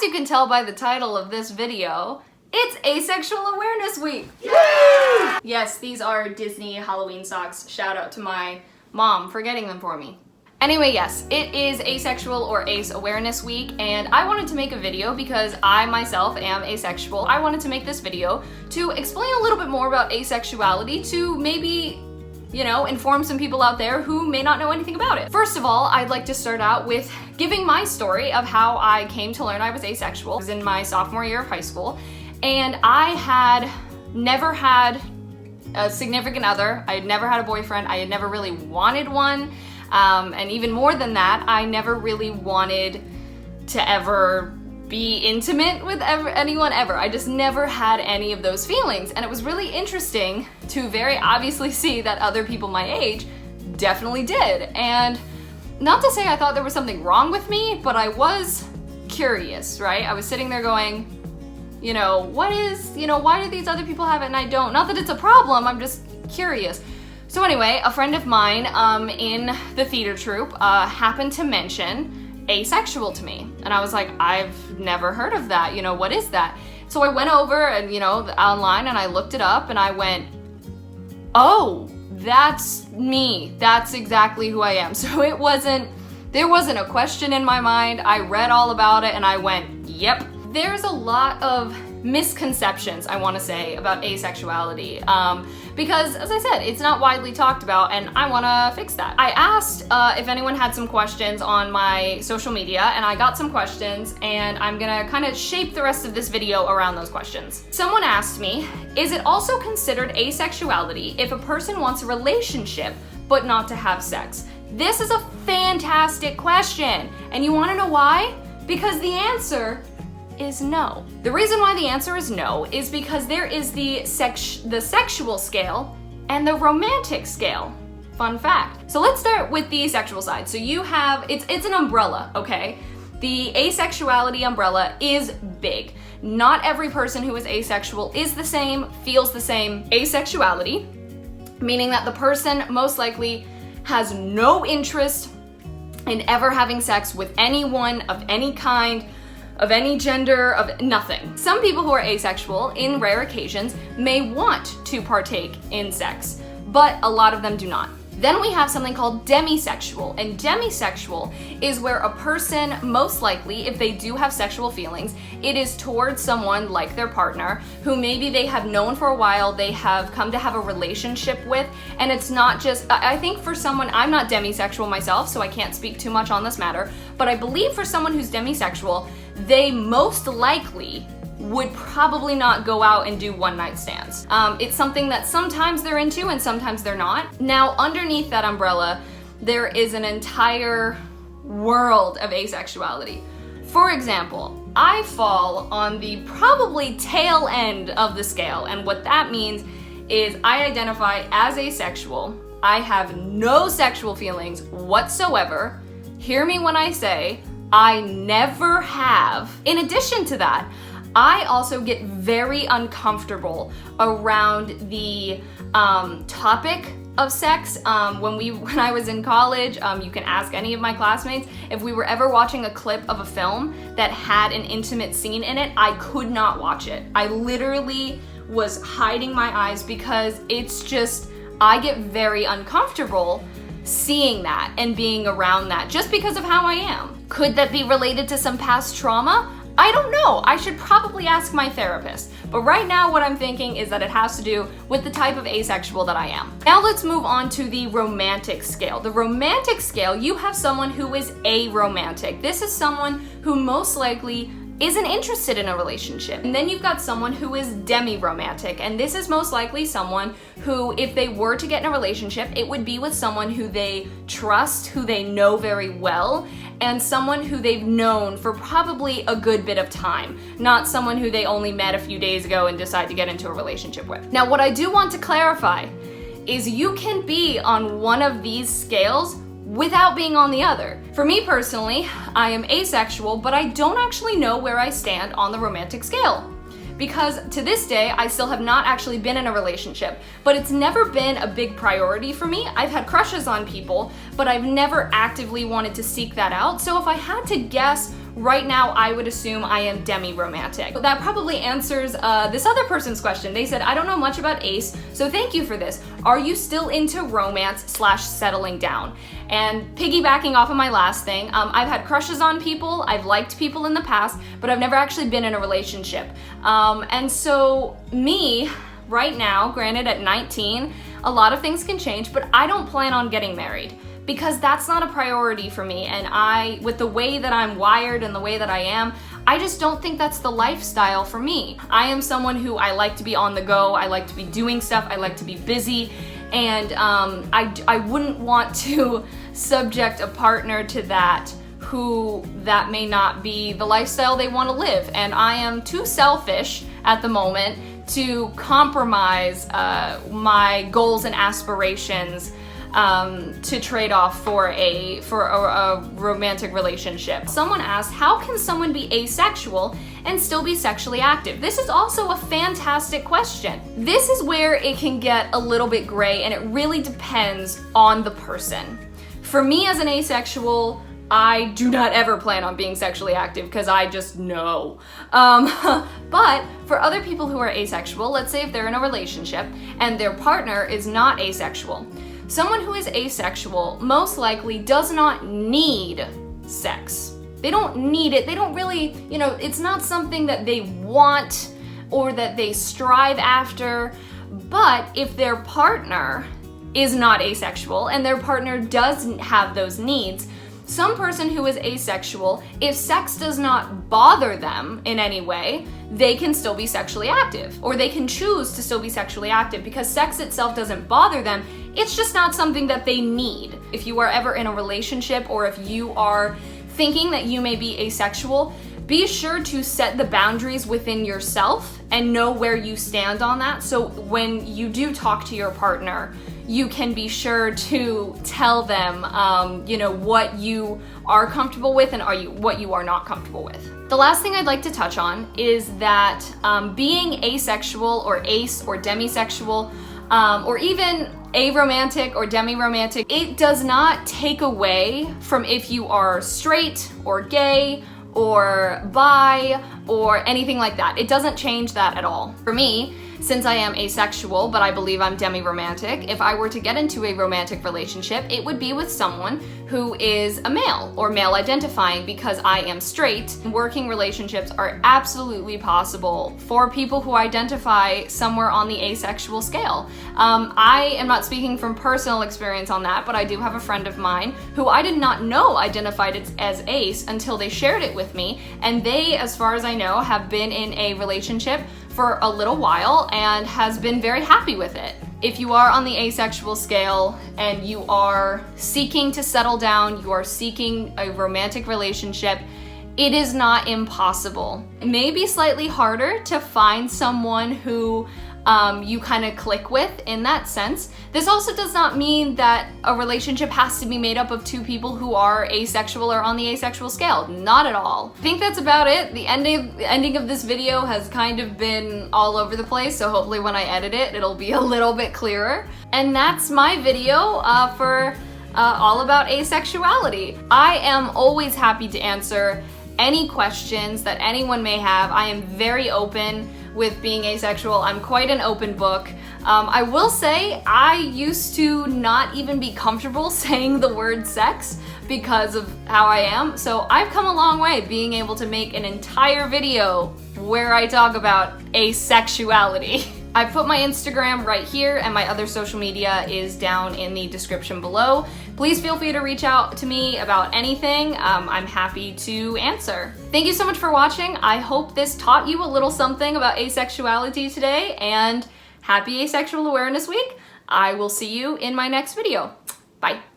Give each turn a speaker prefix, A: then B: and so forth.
A: As you can tell by the title of this video, it's Asexual Awareness Week! Yay! Yes, these are Disney Halloween socks. Shout out to my mom for getting them for me. Anyway, yes, it is Asexual or Ace Awareness Week, and I wanted to make a video because I myself am asexual. I wanted to make this video to explain a little bit more about asexuality to maybe, you know, inform some people out there who may not know anything about it. First of all, I'd like to start out with giving my story of how I came to learn I was asexual. I was in my sophomore year of high school, and I had never had a significant other. I had never had a boyfriend. I had never really wanted one. And even more than that, I never really wanted to ever be intimate with anyone ever. I just never had any of those feelings. And it was really interesting to very obviously see that other people my age definitely did. And not to say I thought there was something wrong with me, but I was curious, right? I was sitting there going, you know, why do these other people have it and I don't? Not that it's a problem, I'm just curious. So anyway, a friend of mine in the theater troupe happened to mention asexual to me. And I was like, I've never heard of that, you know, what is that? So I went over and, you know, online and I looked it up and I went, oh, that's me. That's exactly who I am. So there wasn't a question in my mind. I read all about it and I went, yep. There's a lot of misconceptions, I want to say, about asexuality because, as I said, it's not widely talked about and I want to fix that. I asked if anyone had some questions on my social media and I got some questions, and I'm gonna kind of shape the rest of this video around those questions. Someone asked me, is it also considered asexuality if a person wants a relationship but not to have sex? This is a fantastic question, and you want to know why? Because the answer is no. The reason why the answer is no is because there is the sexual scale and the romantic scale. Fun fact. So let's start with the sexual side. So you have, it's an umbrella, okay? The asexuality umbrella is big. Not every person who is asexual is the same, feels the same. Asexuality, meaning that the person most likely has no interest in ever having sex with anyone of any kind, of any gender, of nothing. Some people who are asexual, in rare occasions, may want to partake in sex, but a lot of them do not. Then we have something called demisexual, and demisexual is where a person, most likely, if they do have sexual feelings, it is towards someone like their partner, who maybe they have known for a while, they have come to have a relationship with, and it's not just, I think for someone, I'm not demisexual myself, so I can't speak too much on this matter, but I believe for someone who's demisexual, they most likely would probably not go out and do one-night stands. It's something that sometimes they're into and sometimes they're not. Now, underneath that umbrella, there is an entire world of asexuality. For example, I fall on the probably tail end of the scale, and what that means is I identify as asexual. I have no sexual feelings whatsoever. Hear me when I say I never have. In addition to that, I also get very uncomfortable around the topic of sex. When I was in college, you can ask any of my classmates, if we were ever watching a clip of a film that had an intimate scene in it, I could not watch it. I literally was hiding my eyes because it's just, I get very uncomfortable seeing that and being around that just because of how I am. Could that be related to some past trauma? I don't know. I should probably ask my therapist. But right now what I'm thinking is that it has to do with the type of asexual that I am. Now let's move on to the romantic scale. The romantic scale, you have someone who is aromantic. This is someone who most likely isn't interested in a relationship. And then you've got someone who is demi-romantic, and this is most likely someone who, if they were to get in a relationship, it would be with someone who they trust, who they know very well, and someone who they've known for probably a good bit of time, not someone who they only met a few days ago and decide to get into a relationship with. Now, what I do want to clarify is you can be on one of these scales without being on the other. For me personally, I am asexual, but I don't actually know where I stand on the romantic scale. Because to this day, I still have not actually been in a relationship, but it's never been a big priority for me. I've had crushes on people, but I've never actively wanted to seek that out. So if I had to guess right now I would assume I am demi-romantic. That probably answers this other person's question. They said, I don't know much about ace, so thank you for this. Are you still into romance / settling down? And piggybacking off of my last thing, I've had crushes on people, I've liked people in the past, but I've never actually been in a relationship. And so me, right now, granted at 19, a lot of things can change, but I don't plan on getting married because that's not a priority for me. And with the way that I'm wired and the way that I am, I just don't think that's the lifestyle for me. I am someone who I like to be on the go, I like to be doing stuff, I like to be busy, and I wouldn't want to subject a partner to that that may not be the lifestyle they want to live. And I am too selfish at the moment to compromise my goals and aspirations to trade off for a romantic relationship. Someone asked, how can someone be asexual and still be sexually active? This is also a fantastic question. This is where it can get a little bit gray, and it really depends on the person. For me as an asexual, I do not ever plan on being sexually active because I just know. But for other people who are asexual, let's say if they're in a relationship and their partner is not asexual, someone who is asexual most likely does not need sex. They don't need it. They don't really, it's not something that they want or that they strive after. But if their partner is not asexual and their partner doesn't have those needs, some person who is asexual, if sex does not bother them in any way, they can still be sexually active, or they can choose to still be sexually active because sex itself doesn't bother them. It's just not something that they need. If you are ever in a relationship, or if you are thinking that you may be asexual, be sure to set the boundaries within yourself and know where you stand on that. So when you do talk to your partner, you can be sure to tell them, what you are comfortable with and what you are not comfortable with. The last thing I'd like to touch on is that being asexual or ace or demisexual, or even aromantic or demi-romantic, it does not take away from if you are straight or gay or bi or anything like that. It doesn't change that at all. For me, since I am asexual, but I believe I'm demi-romantic, if I were to get into a romantic relationship, it would be with someone who is a male or male identifying because I am straight. Working relationships are absolutely possible for people who identify somewhere on the asexual scale. I am not speaking from personal experience on that, but I do have a friend of mine who I did not know identified as ace until they shared it with me, and they, as far as I know, have been in a relationship for a little while and has been very happy with it. If you are on the asexual scale and you are seeking to settle down, you are seeking a romantic relationship, it is not impossible. It may be slightly harder to find someone who you kind of click with in that sense. This also does not mean that a relationship has to be made up of two people who are asexual or on the asexual scale. Not at all. I think that's about it. The ending of this video has kind of been all over the place, so hopefully when I edit it, it'll be a little bit clearer. And that's my video for all about asexuality. I am always happy to answer any questions that anyone may have. I am very open with being asexual. I'm quite an open book. I will say I used to not even be comfortable saying the word sex because of how I am. So I've come a long way being able to make an entire video where I talk about asexuality. I put my Instagram right here and my other social media is down in the description below. Please feel free to reach out to me about anything. I'm happy to answer. Thank you so much for watching. I hope this taught you a little something about asexuality today, and happy Asexual Awareness Week. I will see you in my next video. Bye.